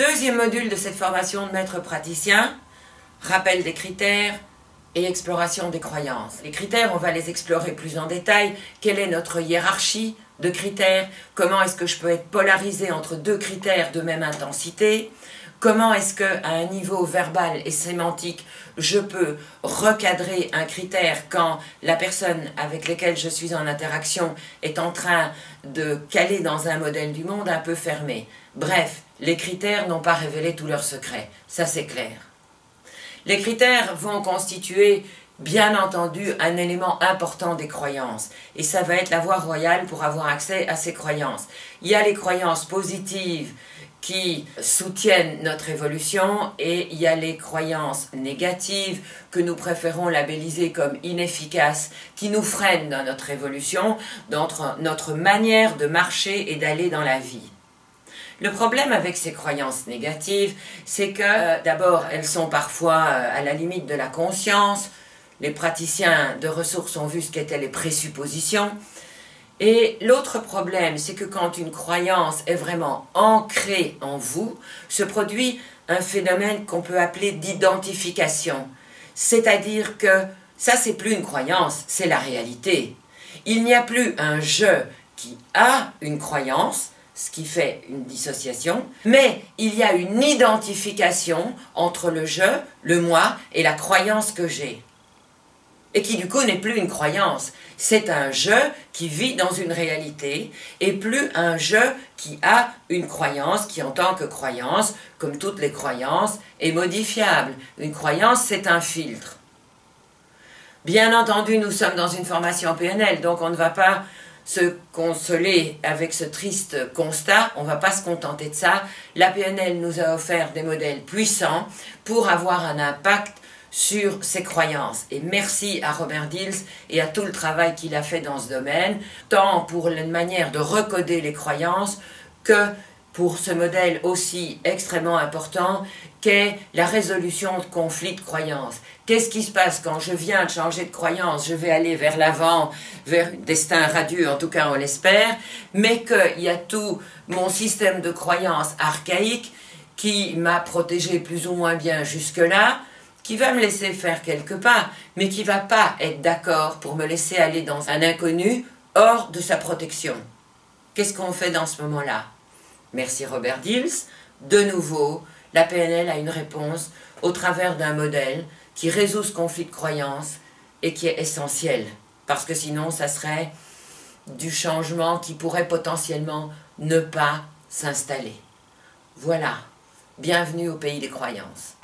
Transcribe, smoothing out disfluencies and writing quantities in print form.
Deuxième module de cette formation de maître praticien, rappel des critères et exploration des croyances. Les critères, on va les explorer plus en détail. Quelle est notre hiérarchie de critères? Comment est-ce que je peux être polarisé entre deux critères de même intensité? Comment est-ce qu'à un niveau verbal et sémantique, je peux recadrer un critère quand la personne avec laquelle je suis en interaction est en train de caler dans un modèle du monde un peu fermé? Bref, les critères n'ont pas révélé tous leurs secrets, ça c'est clair. Les critères vont constituer, bien entendu, un élément important des croyances. Et ça va être la voie royale pour avoir accès à ces croyances. Il y a les croyances positives qui soutiennent notre évolution et il y a les croyances négatives que nous préférons labelliser comme inefficaces, qui nous freinent dans notre évolution, dans notre manière de marcher et d'aller dans la vie. Le problème avec ces croyances négatives, c'est que d'abord, elles sont parfois à la limite de la conscience. Les praticiens de ressources ont vu ce qu'étaient les présuppositions. Et l'autre problème, c'est que quand une croyance est vraiment ancrée en vous, se produit un phénomène qu'on peut appeler d'identification. C'est-à-dire que ça, c'est plus une croyance, c'est la réalité. Il n'y a plus un « je » qui a une croyance, ce qui fait une dissociation, mais il y a une identification entre le « je », le « moi » et la croyance que j'ai. Et qui du coup n'est plus une croyance, c'est un « je » qui vit dans une réalité, et plus un « je » qui a une croyance, qui en tant que croyance, comme toutes les croyances, est modifiable. Une croyance, c'est un filtre. Bien entendu, nous sommes dans une formation PNL, donc on ne va pas se consoler avec ce triste constat, on ne va pas se contenter de ça. La PNL nous a offert des modèles puissants pour avoir un impact sur ses croyances. Et merci à Robert Dills et à tout le travail qu'il a fait dans ce domaine, tant pour une manière de recoder les croyances que pour ce modèle aussi extrêmement important qu'est la résolution de conflits de croyances. Qu'est-ce qui se passe quand je viens de changer de croyance? Je vais aller vers l'avant, vers un destin radieux, en tout cas on l'espère, mais qu'il y a tout mon système de croyances archaïque qui m'a protégé plus ou moins bien jusque-là, qui va me laisser faire quelques pas, mais qui ne va pas être d'accord pour me laisser aller dans un inconnu hors de sa protection. Qu'est-ce qu'on fait dans ce moment-là? Merci Robert Dills. De nouveau, la PNL a une réponse au travers d'un modèle qui résout ce conflit de croyances et qui est essentiel, parce que sinon ça serait du changement qui pourrait potentiellement ne pas s'installer. Voilà, bienvenue au pays des croyances.